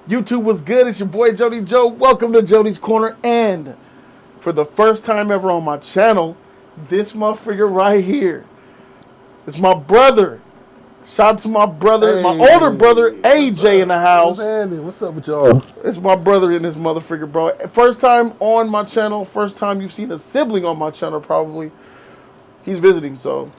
YouTube was good. It's your boy Jody Joe. Welcome to Jody's Corner. And for the first time ever on my channel, this motherfucker right here is my brother. Shout out to my brother, my older brother, AJ in the house. What's up with y'all? It's my brother and his motherfucker, bro. First time on my channel. First time you've seen a sibling on my channel, probably. He's visiting, so.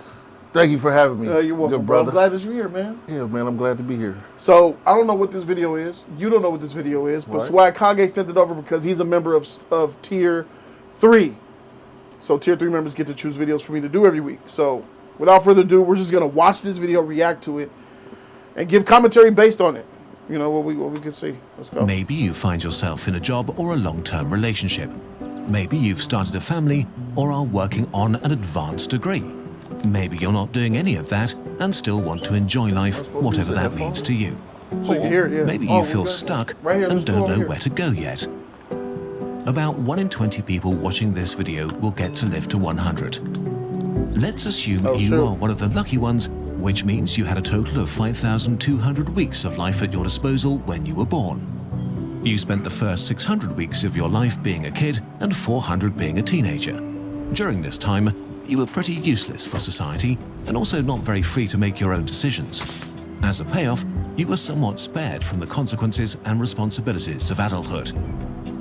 Thank you for having me. You're welcome, good bro. brother. I'm glad that you're here, man. Yeah, man, I'm glad to be here. So, I don't know what this video is. You don't know what this video is, but Right. SwagKage sent it over because he's a member of Tier 3. So, Tier 3 members get to choose videos for me to do every week. So, without further ado, we're just going to watch this video, react to it, and give commentary based on it. You know, what we could see. Let's go. Maybe you find yourself in a job or a long-term relationship. Maybe you've started a family or are working on an advanced degree. Maybe you're not doing any of that and still want to enjoy life, whatever that means to you. So you can hear it, yeah. Maybe you feel stuck right here, and don't know here. where to go yet. About 1 in 20 people watching this video will get to live to 100. Let's assume you are one of the lucky ones, which means you had a total of 5,200 weeks of life at your disposal when you were born. You spent the first 600 weeks of your life being a kid and 400 being a teenager. During this time, you were pretty useless for society and also not very free to make your own decisions. As a payoff, you were somewhat spared from the consequences and responsibilities of adulthood.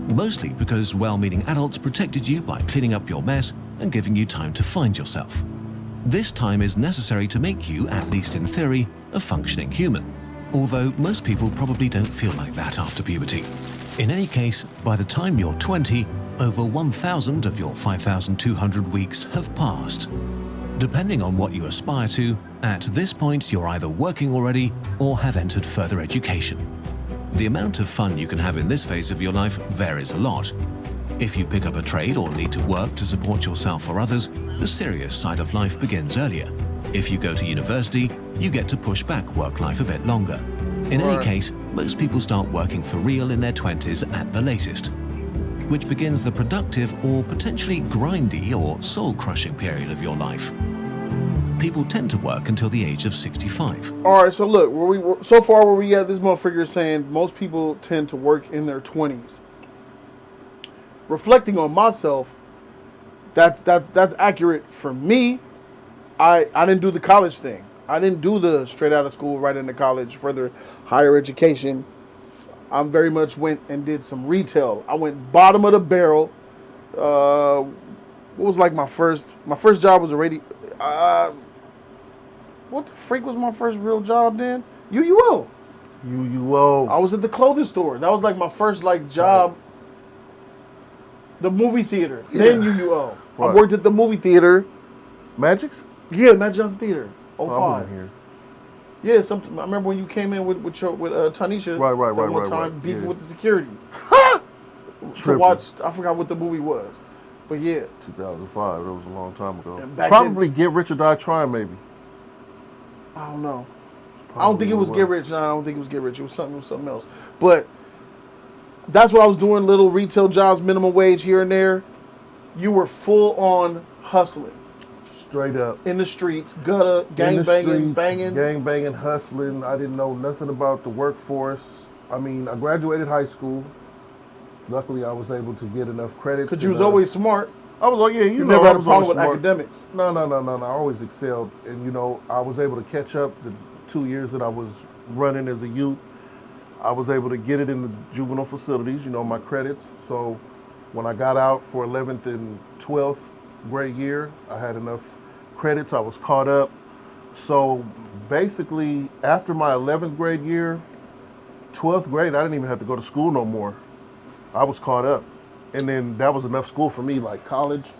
Mostly because well-meaning adults protected you by cleaning up your mess and giving you time to find yourself. This time is necessary to make you, at least in theory, a functioning human. Although most people probably don't feel like that after puberty. In any case, by the time you're 20, over 1,000 of your 5,200 weeks have passed. Depending on what you aspire to, at this point you're either working already or have entered further education. The amount of fun you can have in this phase of your life varies a lot. If you pick up a trade or need to work to support yourself or others, the serious side of life begins earlier. If you go to university, you get to push back work life a bit longer. In any case, most people start working for real in their 20s at the latest, which begins the productive or potentially grindy or soul-crushing period of your life. People tend to work until the age of 65. All right, so look, so far where we at, this motherfucker is saying most people tend to work in their 20s. Reflecting on myself, that's accurate for me. I didn't do the college thing. I didn't do the straight out of school, right into college, further higher education. I very much went and did some retail. I went bottom of the barrel. What was like my first job was already, what the freak was my first real job then? UUO. UUO. I was at the clothing store. That was like my first like job. Right. The movie theater. Yeah. Then UUO. Right. I worked at the movie theater. Magic's? Yeah, Magic Johnson Theater. 05. I wasn't here. Yeah, I remember when you came in with Tanisha. Right. One time beefing with the security. To watch, I forgot what the movie was, but yeah. 2005. That was a long time ago. Probably Get Rich or Die Trying, maybe. I don't know. I don't think it was Get Rich. No, I don't think it was Get Rich. It was something else. But that's what I was doing. Little retail jobs, minimum wage here and there. You were full on hustling. Straight up. In the streets, gutter, gang banging, hustling. I didn't know nothing about the workforce. I mean, I graduated high school. Luckily, I was able to get enough credits. Because you was always smart. I was like, yeah, you know. Never had a problem with academics. No. I always excelled. And, you know, I was able to catch up the 2 years that I was running as a youth. I was able to get it in the juvenile facilities, you know, my credits. So when I got out for 11th and 12th grade year, I had enough credits. I was caught up. So basically, after my 11th grade year, 12th grade, I didn't even have to go to school no more. I was caught up. And then that was enough school for me. Like college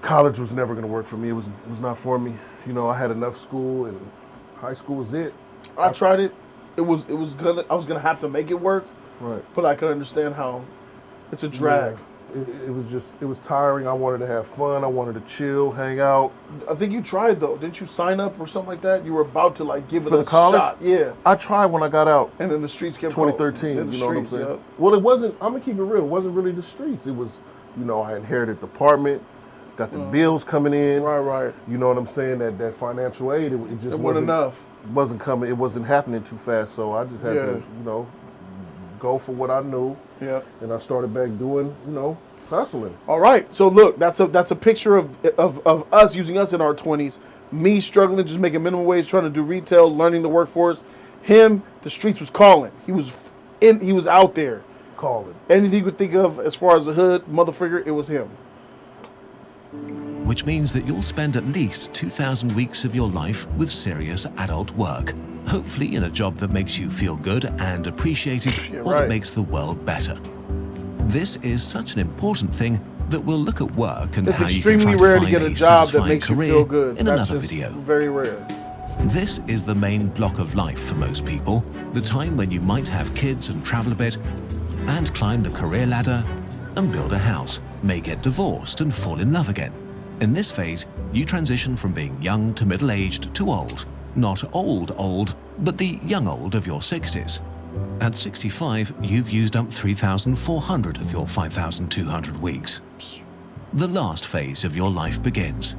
was never going to work for me. It was not for me. You know, I had enough school, and high school was it. I tried it. I was gonna have to make it work. Right. But I could understand how it's a drag. Yeah. It was tiring. I wanted to have fun. I wanted to chill, hang out. I think you tried though. Didn't you sign up or something like that? You were about to like give it a college shot. Yeah. I tried when I got out. And then the streets kept 2013. You know what I'm saying? Yep. Well, it wasn't. I'm gonna keep it real. It wasn't really the streets. It was, you know, I inherited the apartment. got the bills coming in. Right. You know what I'm saying? That financial aid, it just wasn't enough. Wasn't coming. It wasn't happening too fast. So I just had to, go for what I knew. Yeah. And I started back doing, hustling. All right. So look, that's a picture of us using us in our 20s. Me struggling, just making minimum wage, trying to do retail, learning the workforce. Him, the streets was calling. He was out there. Calling. Anything you could think of as far as the hood motherfucker, it was him. Which means that you'll spend at least 2,000 weeks of your life with serious adult work. Hopefully in a job that makes you feel good and appreciated, or that makes the world better. This is such an important thing that we'll look at work and how you can try to find a satisfying career in another video. Very rare. This is the main block of life for most people, the time when you might have kids and travel a bit, and climb the career ladder and build a house, may get divorced and fall in love again. In this phase, you transition from being young to middle-aged to old. Not old, but the young old of your 60s. At 65, you've used up 3,400 of your 5,200 weeks. The last phase of your life begins.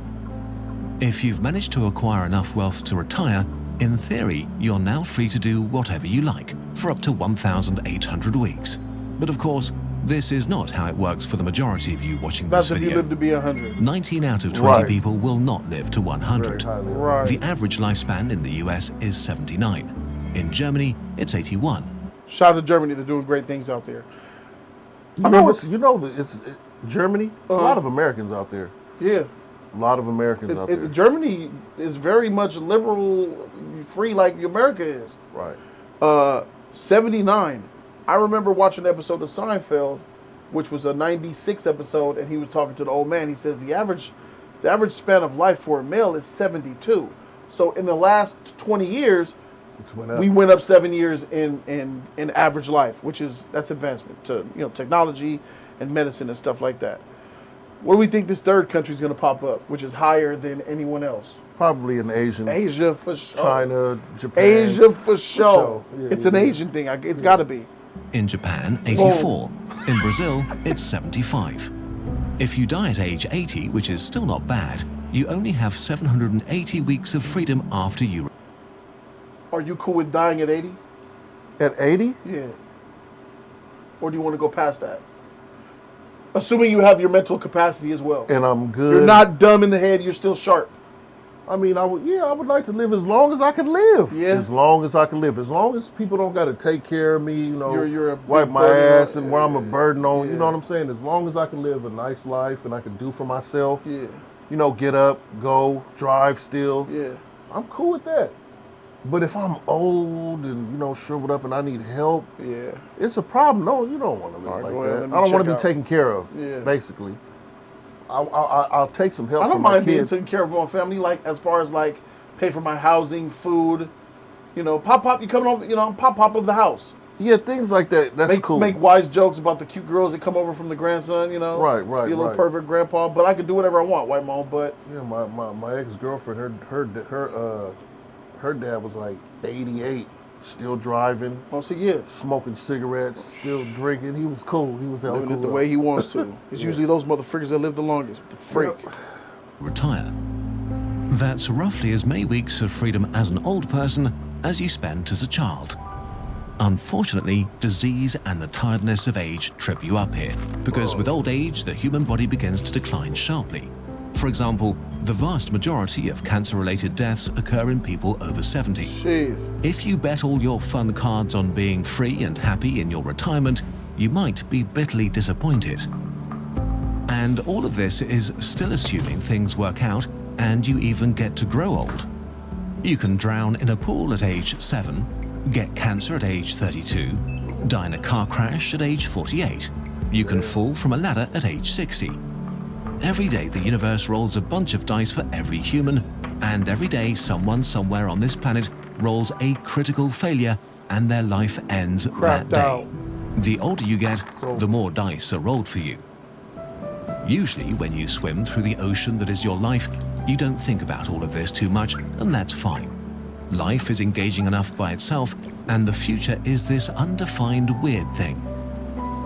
If you've managed to acquire enough wealth to retire, in theory, you're now free to do whatever you like for up to 1,800 weeks. But of course, this is not how it works for the majority of you watching this video. That's if you live to be 100. 19 out of 20 people will not live to 100. Right. The average lifespan in the US is 79. In Germany, it's 81. Shout out to Germany, they're doing great things out there. Germany, a lot of Americans out there. Yeah. A lot of Americans out there. Germany is very much liberal, free like America is. Right. 79. I remember watching an episode of Seinfeld, which was a 96 episode, and he was talking to the old man. He says the average span of life for a male is 72. So in the last 20 years, we went up 7 years in average life, that's advancement to technology and medicine and stuff like that. What do we think this third country is going to pop up, which is higher than anyone else? Probably an Asian. Asia for sure. China, Japan. Asia for sure. Yeah, it's an Asian thing. It's got to be. In Japan, 84. In Brazil, it's 75. If you die at age 80, which is still not bad, you only have 780 weeks of freedom after you. Are you cool with dying at 80? At 80? Yeah. Or do you want to go past that? Assuming you have your mental capacity as well. And I'm good. You're not dumb in the head, you're still sharp. I mean, I would like to live as long as I can live. Yeah. As long as I can live. As long as people don't got to take care of me, you're wipe my ass and where I'm a burden on, you know what I'm saying? As long as I can live a nice life and I can do for myself, get up, go, drive still, I'm cool with that. But if I'm old and, shriveled up and I need help, it's a problem. No, you don't want to live like that. I don't want to be taken care of, basically. I'll take some help from my kids. I don't mind being taken care of my family, like as far as like pay for my housing, food, pop, you coming over, pop of the house. Yeah, things like that. That's cool. Make wise jokes about the cute girls that come over from the grandson, Right. Be a little pervert grandpa, but I can do whatever I want, wipe my own butt. Yeah, my ex-girlfriend, her dad was like 88, still driving. Oh, so yeah. Smoking cigarettes, still drinking. He was cool. He was hella living cool. It the way he wants to. It's usually those motherfuckers that live the longest. The freak. Retire. That's roughly as many weeks of freedom as an old person as you spent as a child. Unfortunately, disease and the tiredness of age trip you up here, because with old age, the human body begins to decline sharply. For example, the vast majority of cancer-related deaths occur in people over 70. Jeez. If you bet all your fun cards on being free and happy in your retirement, you might be bitterly disappointed. And all of this is still assuming things work out and you even get to grow old. You can drown in a pool at age 7, get cancer at age 32, die in a car crash at age 48. You can fall from a ladder at age 60. Every day the universe rolls a bunch of dice for every human, and every day someone somewhere on this planet rolls a critical failure and their life ends that day. The older you get, the more dice are rolled for you. Usually when you swim through the ocean that is your life, you don't think about all of this too much, and that's fine. Life is engaging enough by itself, and the future is this undefined weird thing.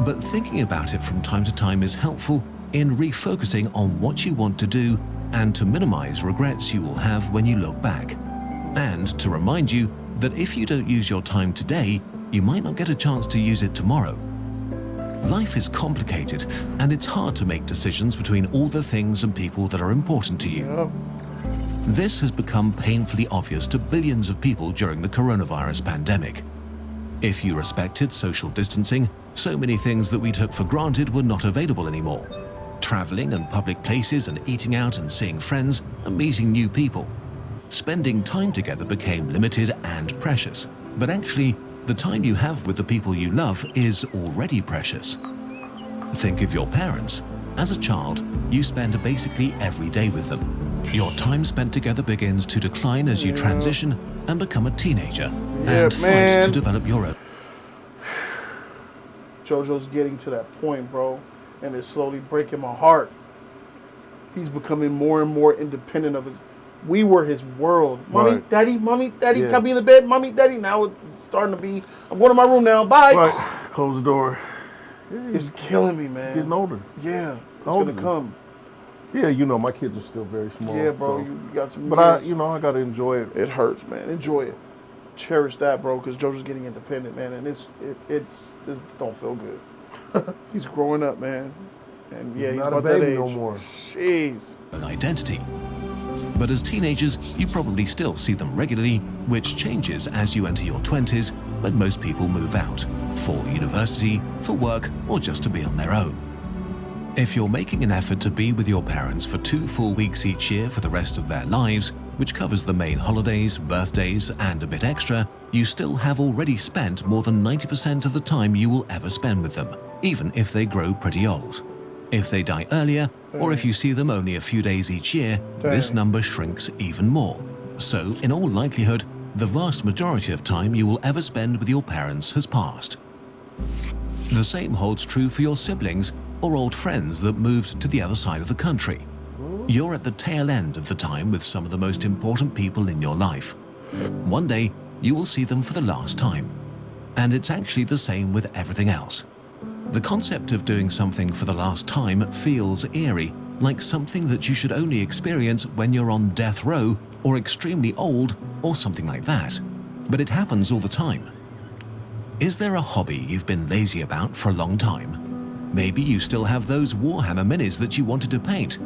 But thinking about it from time to time is helpful in refocusing on what you want to do and to minimize regrets you will have when you look back. And to remind you that if you don't use your time today, you might not get a chance to use it tomorrow. Life is complicated, and it's hard to make decisions between all the things and people that are important to you. Yep. This has become painfully obvious to billions of people during the coronavirus pandemic. If you respected social distancing, so many things that we took for granted were not available anymore. Traveling and public places and eating out and seeing friends and meeting new people. Spending time together became limited and precious. But actually, the time you have with the people you love is already precious. Think of your parents. As a child, you spend basically every day with them. Your time spent together begins to decline as you transition and become a teenager and fight to develop your own. JoJo's getting to that point, bro, and it's slowly breaking my heart. He's becoming more and more independent of his. We were his world. Mommy, Right. Mommy, daddy, got me in the bed. Mommy, daddy. Now it's starting to be, I'm going to my room now. Bye. Right. Close the door. It's killing me, man. Getting older. Yeah, it's Older. going to come. Yeah, you know, my kids are still very small. Yeah, bro, so. you got some But years. I got to enjoy it. It hurts, man. Enjoy it. Cherish that, bro, because JoJo's getting independent, man, and it don't feel good. He's growing up, man. And yeah, he's not a about that baby age. no more. Jeez. An identity. But as teenagers, you probably still see them regularly, which changes as you enter your 20s when most people move out for university, for work, or just to be on their own. If you're making an effort to be with your parents for 2 full weeks each year for the rest of their lives, which covers the main holidays, birthdays, and a bit extra, you still have already spent more than 90% of the time you will ever spend with them, even if they grow pretty old. If they die earlier, or if you see them only a few days each year, this number shrinks even more. So, in all likelihood, the vast majority of time you will ever spend with your parents has passed. The same holds true for your siblings or old friends that moved to the other side of the country. You're at the tail end of the time with some of the most important people in your life. One day, you will see them for the last time. And it's actually the same with everything else. The concept of doing something for the last time feels eerie, like something that you should only experience when you're on death row or extremely old or something like that. But it happens all the time. Is there a hobby you've been lazy about for a long time? Maybe you still have those Warhammer minis that you wanted to paint.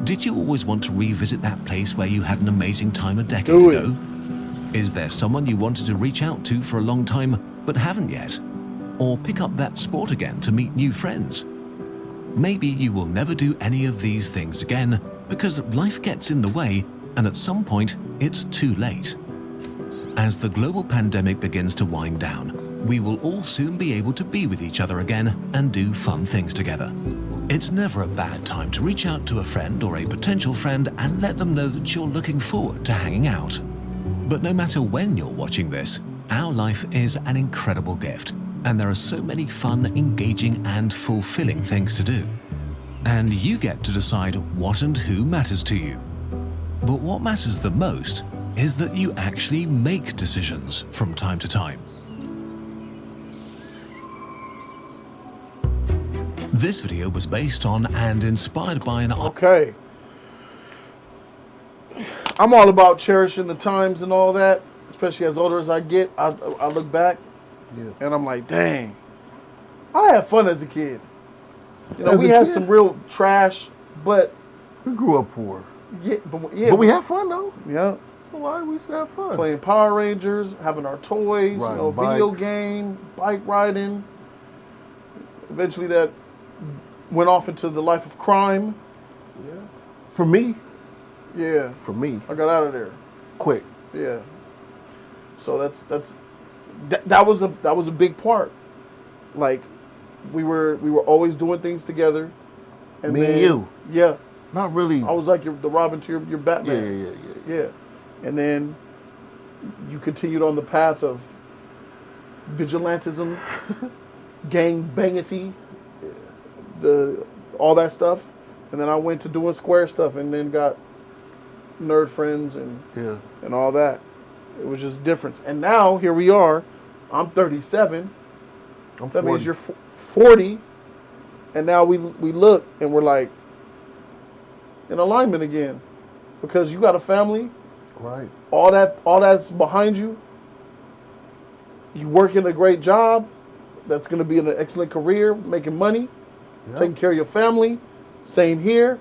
Did you always want to revisit that place where you had an amazing time a decade ago? Is there someone you wanted to reach out to for a long time but haven't yet? Or pick up that sport again to meet new friends? Maybe you will never do any of these things again because life gets in the way and at some point it's too late. As the global pandemic begins to wind down, we will all soon be able to be with each other again and do fun things together. It's never a bad time to reach out to a friend or a potential friend and let them know that you're looking forward to hanging out. But no matter when you're watching this, our life is an incredible gift, and there are so many fun, engaging, and fulfilling things to do. And you get to decide what and who matters to you. But what matters the most is that you actually make decisions from time to time. This video was based on and inspired by an... Okay. I'm all about cherishing the times and all that, especially as older as I get. I look back and I'm like, dang, I had fun as a kid. You know, we had some real trash, but... We grew up poor. Yeah, but we had fun, though. Yeah. Why we used to have fun? Playing Power Rangers, having our toys, Riding video bikes. game, bike riding. Eventually that went off into the life of crime. Yeah. For me. Yeah. For me. I got out of there. Quick. Yeah. So that was a big part. Like we were always doing things together. And Me and you. Yeah. Not really. I was like the Robin to your Batman. Yeah. And then you continued on the path of vigilantism, gang bangathy, all that stuff. And then I went to doing square stuff and then got nerd friends and all that. It was just different. And now here we are. I'm 37. I'm That 40. means you're 40. And now we look and we're like in alignment again, because you got a family, Right. all that's behind you. You work in a great job, that's going to be in an excellent career, making money, taking care of your family. Same here.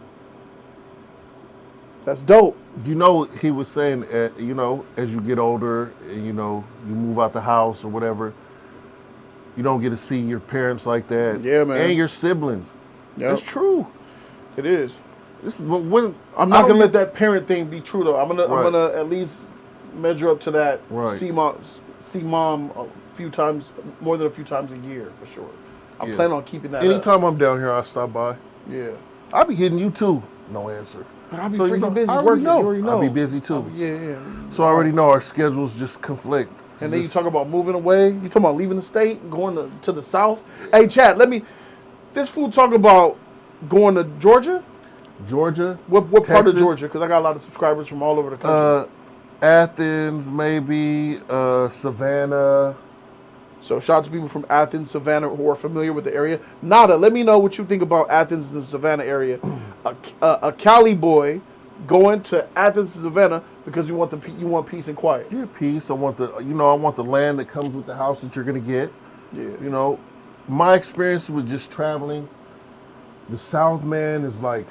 That's dope. You know, he was saying, you know, as you get older, you know, you move out the house or whatever, you don't get to see your parents like that. Yeah, man. And your siblings. Yep. It's true. It is. This is when I'm not gonna let that parent thing be true though. I'm gonna at least measure up to that. Right. See mom a few times, more than a few times a year for sure. I'm planning on keeping that. Anytime I'm down here, I stop by. Yeah. I'll be hitting you too. No answer. I'll be So, you freaking know, busy I working. already know. You already know. I'll be busy too. Yeah. So I already know our schedules just conflict. And then you talk about moving away. You talking about leaving the state and going to the South. Hey, Chad, this fool talking about going to Georgia. Georgia. What Texas, part of Georgia? Because I got a lot of subscribers from all over the country. Athens, maybe Savannah. So shout out to people from Athens, Savannah, who are familiar with the area. Nada, let me know what you think about Athens and the Savannah area. A Cali boy going to Athens and Savannah because you want peace and quiet. Yeah, peace. I want the land that comes with the house that you're gonna get. Yeah. You know, my experience with just traveling, the South, man, is like,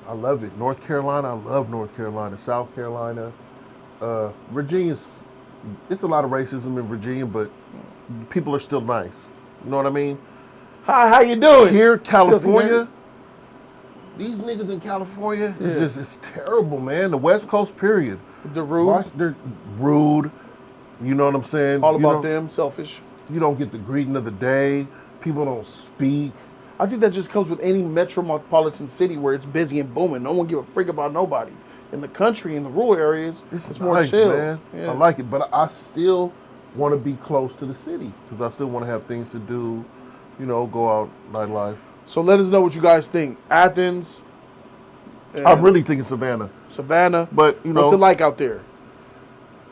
I love it. North Carolina, I love North Carolina. South Carolina, Virginia's, it's a lot of racism in Virginia, but people are still nice. You know what I mean? Hi, how you doing? Here, California, these niggas in California, it's terrible, man. The West Coast, period. They're rude. They're rude. You know what I'm saying? All about them, selfish. You don't get the greeting of the day. People don't speak. I think that just comes with any metropolitan city where it's busy and booming. No one give a freak about nobody. In the country, in the rural areas, it's more nice, chill. Man. Yeah. I like it, but I still want to be close to the city because I still want to have things to do, you know, go out, nightlife. So let us know what you guys think. Athens. I'm really thinking Savannah. Savannah. But, you know. What's it like out there?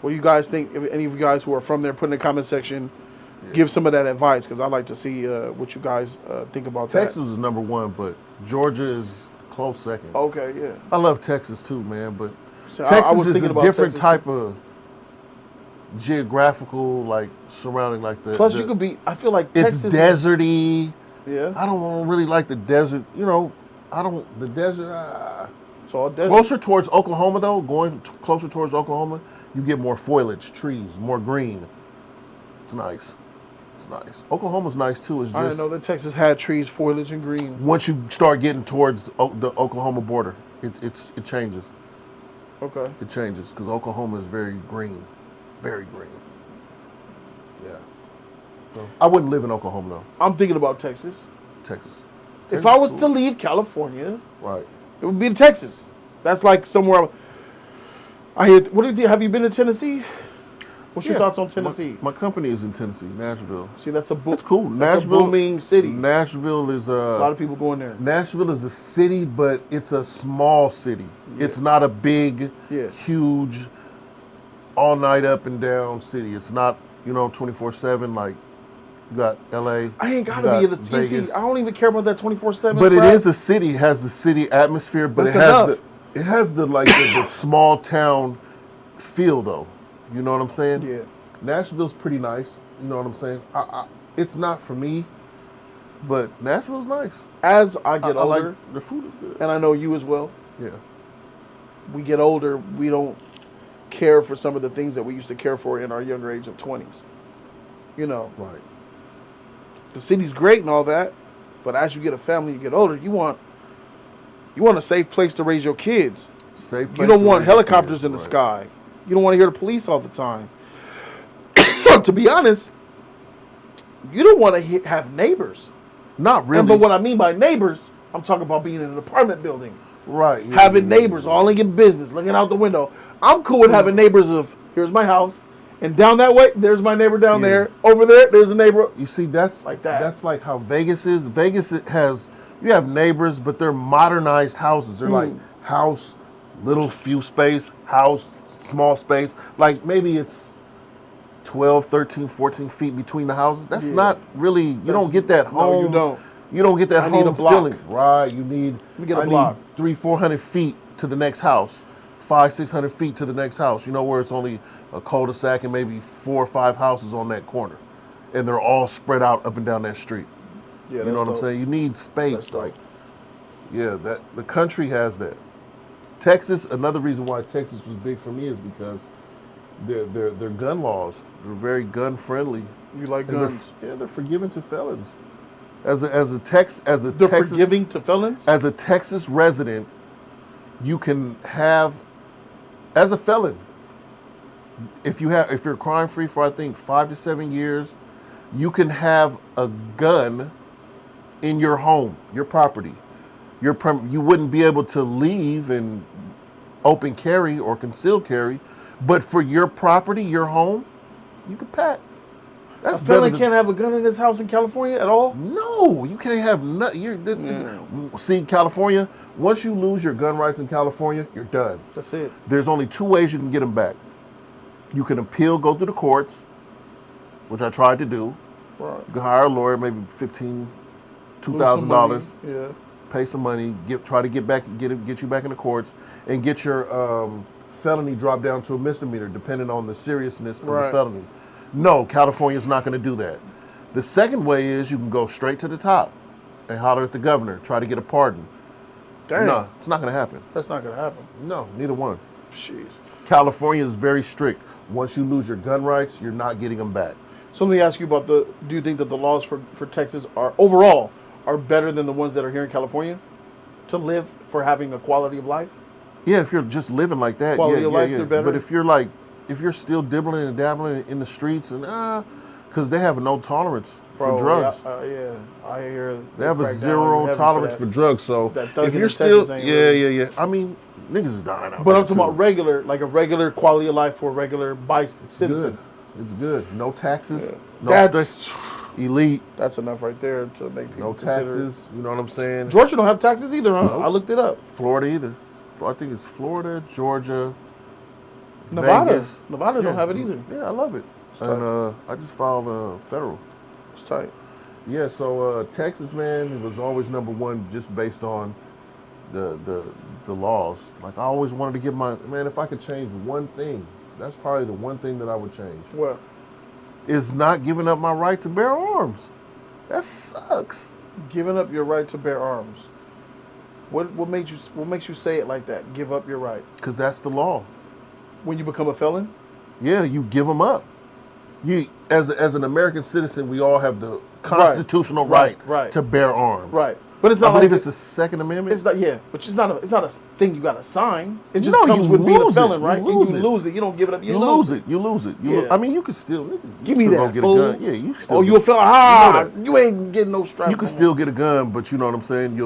What do you guys think? If any of you guys who are from there, put in the comment section. Give some of that advice because I'd like to see what you guys think about Texas that. is number one, but Georgia is close second. Okay, yeah. I love Texas too, man, but So Texas I was is thinking a about different Texas. type of geographical, like, surrounding, like the... Plus, you could be, I feel like it's Texas... deserty. Yeah. I don't really like the desert, you know, the desert... It's all desert. Closer towards Oklahoma, though, closer towards Oklahoma, you get more foliage, trees, more green. It's nice. It's nice. Oklahoma's nice, too. It's just, I didn't know that Texas had trees, foliage, and green. Once you start getting towards the Oklahoma border, it changes. Okay. It changes, because Oklahoma is very green. Very green. Yeah. So, I wouldn't live in Oklahoma, though. I'm thinking about Texas. Texas. If I was to leave California, right, it would be to Texas. That's like somewhere. I hear. What do you think? Have you been to Tennessee? What's your thoughts on Tennessee? My company is in Tennessee, Nashville. See, that's cool. That's a booming city. Nashville is a lot of people going there. Nashville is a city, but it's a small city. Yeah. It's not a big, huge, all night up and down city. It's not, 24/7 like you got LA. I ain't gotta be in the TC. I don't even care about that 24/7. But it is a city. It has the city atmosphere, but it has the the small town feel though. You know what I'm saying? Yeah. Nashville's pretty nice. You know what I'm saying? It's not for me, but Nashville's nice. As I get older, like, the food is good, and I know you as well. Yeah. We get older, we don't care for some of the things that we used to care for in our younger age of 20s. Right. The city's great and all that, but as you get a family, you get older, you want a safe place to raise your kids. Safe place. You don't want helicopters in the sky. You don't want to hear the police all the time. To be honest, you don't want to have neighbors. Not really. But what I mean by neighbors, I'm talking about being in an apartment building. Right. Yeah, having neighbors, all in your business, looking out the window. I'm cool with having neighbors of, here's my house, and down that way, there's my neighbor down there. Over there, there's a neighbor. You see, that's like that. That's like how Vegas is. Vegas you have neighbors, but they're modernized houses. They're like house, little few space, house, small space. Like maybe it's 12, 13, 14 feet between the houses. That's not really, you don't get that home. No, you don't. You don't get that I need a home block. feeling, right? You need. me get a I block. need 300-400 feet to the next house, 500-600 feet to the next house. You know, where it's only a cul-de-sac and maybe 4 or 5 houses on that corner, and they're all spread out up and down that street. Yeah, You know what I'm saying? You need space. That's dope. Like, yeah, that the country has that. Texas. Another reason why Texas was big for me is because their gun laws. They're very gun friendly. You like And guns? they're forgiving to felons. They're They're forgiving to felons? As a Texas resident, you can have, as a felon, if you're crime free for I think 5 to 7 years, you can have a gun in your home, your property. You wouldn't be able to leave and open carry or concealed carry, but for your property, your home, you can pack. A felon can't have a gun in his house in California at all? No, you can't have nothing. See, California, once you lose your gun rights in California, you're done. That's it. There's only 2 ways you can get them back. You can appeal, go through the courts, which I tried to do. Right. You can hire a lawyer, maybe $2,000. Yeah. Pay some money, try to get you back in the courts, and get your felony dropped down to a misdemeanor, depending on the seriousness of the felony. No, California's not going to do that. The second way is you can go straight to the top and holler at the governor, try to get a pardon. Damn. No, it's not going to happen. That's not going to happen. No, neither one. Jeez. California is very strict. Once you lose your gun rights, you're not getting them back. So let me ask you about do you think that the laws for Texas overall are better than the ones that are here in California to live for having a quality of life? Yeah, if you're just living like that, quality of life, they're better. But if you're still dibbling and dabbling in the streets and because they have no tolerance for drugs. Yeah, I hear they have a zero tolerance for drugs. So if you're still, yeah. I mean, niggas is dying out. But I'm talking about regular, like a regular quality of life for a regular citizen. It's good. No taxes. Yeah. No That's elite. That's enough right there to make people taxes. You know what I'm saying? Georgia don't have taxes either, huh? Nope. I looked it up. Florida either. I think it's Florida, Georgia, Nevada. Vegas. Nevada don't have it either. Yeah, I love it. And I just filed federal. It's tight. Yeah, so Texas, man, it was always number one just based on the laws. Like I always wanted to get if I could change one thing, that's probably the one thing that I would change. What? Is not giving up my right to bear arms. That sucks. Giving up your right to bear arms. What makes you say it like that? Give up your right. Because that's the law. When you become a felon? Yeah, you give them up. You, as an American citizen, we all have the constitutional right to bear arms. Right. But it's not I believe it's the Second Amendment. It's not, but it's not a thing you got to sign. It just comes with being a felon, right? You lose it. You don't give it up. You lose it. You lose it. Yeah. I mean, you could still give me that. Get a gun. Yeah, you still. Oh, you a felon? You ain't getting no strap. You can still get a gun, but you know what I'm saying.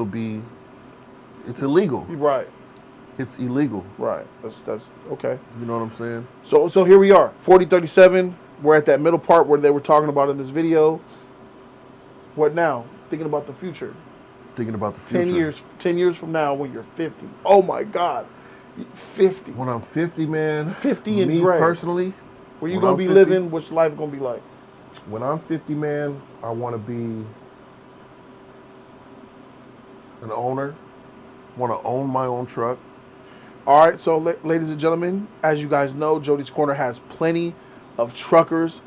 It's illegal. Right. It's illegal. Right. That's okay. You know what I'm saying. So here we are, 4037. We're at that middle part where they were talking about in this video. What now? Thinking about the future. Thinking about the future. 10 years from now when you're 50. Oh my God. 50. When I'm 50, man. 50 and me gray. Personally. Where you gonna be living? What's life gonna be like? When I'm 50, man, I want to be an owner. Want to own my own truck. All right, so ladies and gentlemen, as you guys know, Jody's Corner has plenty of truckers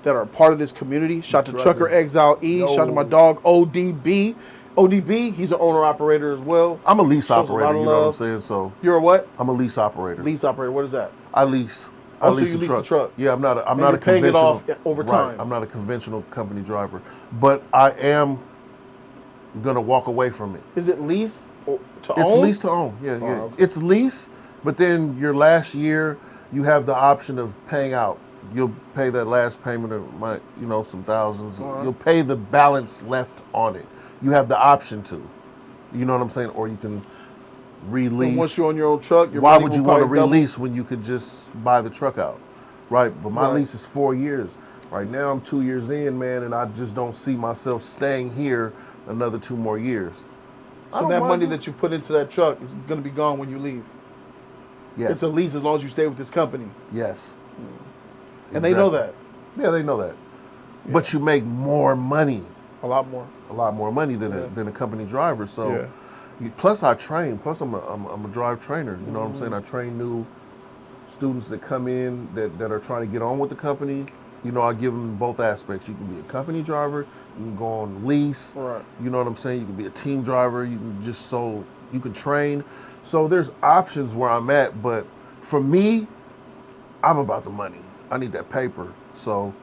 that are part of this community. Shout to Trucker Exile E. Shout out to my dog ODB. ODB, he's an owner-operator as well. I'm a lease operator, you know what I'm saying? So you're a what? I'm a lease operator. Lease operator, what is that? I lease. So you lease the truck? Yeah, I'm not a paying it conventional. off over time. Right, I'm not a conventional company driver, but I am gonna walk away from it. Is it lease to own? It's lease to own. Yeah. Okay. It's lease, but then your last year you have the option of paying out. You'll pay that last payment of some thousands. You'll pay the balance left on it. You have the option to. You know what I'm saying? Or you can release. And once you're on your own truck, why would you want to release when you could just buy the truck out? Right? But my lease is 4 years. Right now I'm 2 years in, man, and I just don't see myself staying here another 2 more years. So that money that you put into that truck is going to be gone when you leave? Yes. It's a lease as long as you stay with this company? Yes. And they know that? Yeah, they know that. Yeah. But you make more money A lot more. A lot more money than a company driver. So, plus I train. Plus I'm a drive trainer. You know what I'm saying? I train new students that come in that are trying to get on with the company. You know, I give them both aspects. You can be a company driver. You can go on lease. Right. You know what I'm saying? You can be a team driver. You can you can train. So there's options where I'm at. But for me, I'm about the money. I need that paper. So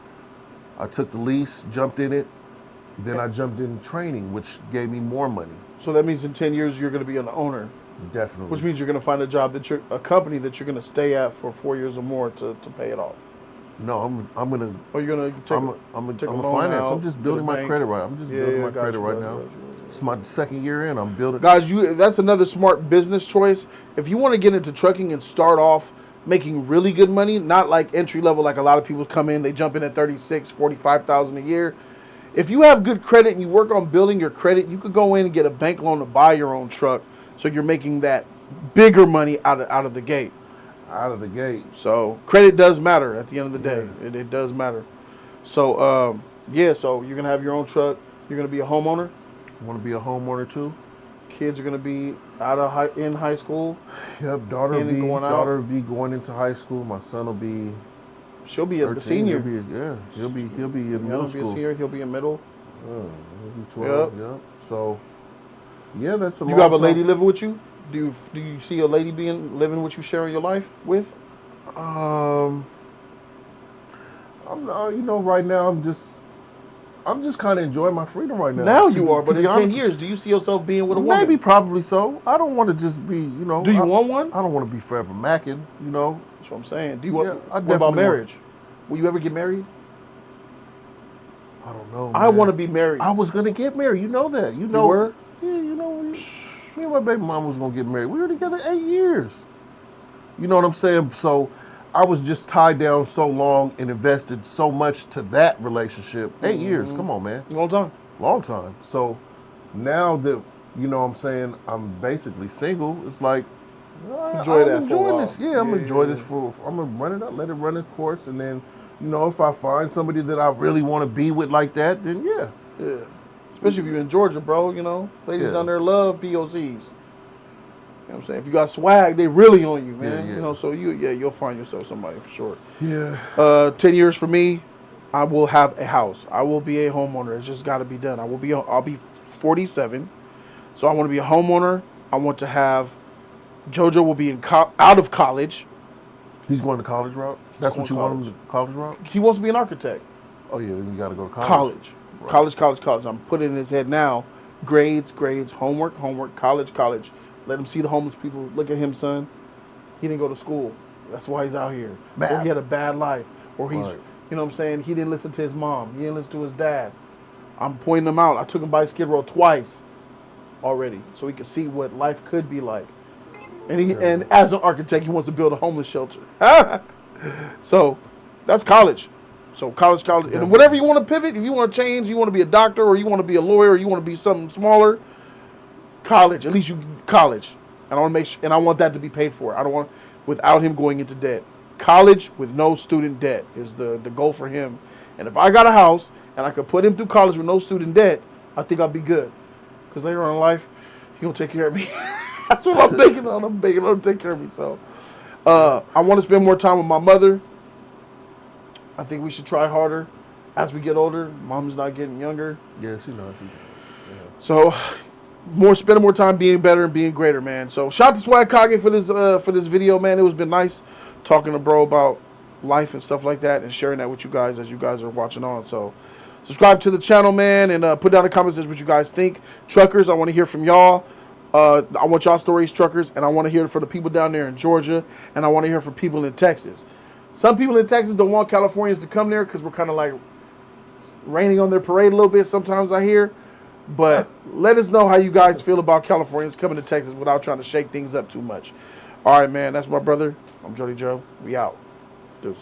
I took the lease, jumped in it. Then I jumped in training, which gave me more money. So that means in 10 years you're going to be an owner. Definitely. Which means you're going to find a company that you're going to stay at for 4 years or more to pay it off. No, I'm gonna. Oh, you're gonna take. I'm a finance. I'm just building my credit right. I'm just building my credit right now. It's my second year in. I'm building. Guys, that's another smart business choice. If you want to get into trucking and start off making really good money, not like entry level, like a lot of people come in, they jump in at 36, 45,000 a year. If you have good credit and you work on building your credit, you could go in and get a bank loan to buy your own truck. So you're making that bigger money out of the gate. Out of the gate. So credit does matter at the end of the day. It does matter. So so you're gonna have your own truck. You're gonna be a homeowner. Want to be a homeowner too? Kids are gonna be in high school. Yep, daughter will be going into high school. My son will be. She'll be a senior. He'll be in middle school. He'll be a senior. He'll be in middle. He'll be 12. Yep. So that's a. You have a lady living with you? Do you see a lady living with you, sharing your life with? I'm right now I'm just kind of enjoying my freedom right now. Now you are, but in 10 years, do you see yourself being with a woman? Maybe, probably so. I don't want to just be, Do you want one? I don't want to be forever macking, That's what I'm saying. Do you want? What about marriage? Will you ever get married? I don't know. I want to be married. I was gonna get married. You know that. You were? Yeah. Me and my baby mama was gonna get married. We were together 8 years. You know what I'm saying? So I was just tied down so long and invested so much to that relationship. 8 years. Come on, man. Long time. Long time. So now that, I'm saying, I'm basically single, it's like, enjoy that for a while. This. Yeah, I'm gonna enjoy this I'm gonna run it up, let it run its course, and then, if I find somebody that I really want to be with like that, then yeah. Yeah. Especially if you're in Georgia, bro, ladies down there love POCs. You know what I'm saying? If you got swag, they really on you, man. Yeah. So you'll find yourself somebody for sure. Yeah. 10 years for me, I will have a house. I will be a homeowner. It's just got to be done. I'll be 47. So I want to be a homeowner. I want to have JoJo will be out of college. He's going to college route? That's what you want him to college route? He wants to be an architect. Oh yeah, then you got to go to college. Right. College. I'm putting in his head now. Grades, homework, college. Let him see the homeless people. Look at him, son. He didn't go to school. That's why he's out here. Or he had a bad life. Or he's, you know what I'm saying? He didn't listen to his mom. He didn't listen to his dad. I'm pointing him out. I took him by Skid Row twice already so he could see what life could be like. And as an architect, he wants to build a homeless shelter. So that's college. So college, and whatever you want to pivot, if you want to change, you want to be a doctor, or you want to be a lawyer, or you want to be something smaller, college. At least college, and I want to make sure, and I want that to be paid for. I don't want without him going into debt. College with no student debt is the goal for him. And if I got a house and I could put him through college with no student debt, I think I'll be good. Because later on in life, he's gonna take care of me. That's what I'm thinking on. I'm begging him to take care of me. So, I want to spend more time with my mother. I think we should try harder as we get older. Mom's not getting younger. Yeah, she's not. Yeah. So, spending more time being better and being greater, man. So, shout out to SwagKage for this video, man. It was been nice talking to bro about life and stuff like that, and sharing that with you guys as you guys are watching on. So, subscribe to the channel, man, and put down in the comments what you guys think. Truckers, I want to hear from y'all. I want y'all stories, truckers, and I want to hear from the people down there in Georgia, and I want to hear from people in Texas. Some people in Texas don't want Californians to come there because we're kind of like raining on their parade a little bit sometimes, I hear. But let us know how you guys feel about Californians coming to Texas without trying to shake things up too much. All right, man, that's my brother. I'm Jody Joe. We out. Deuce.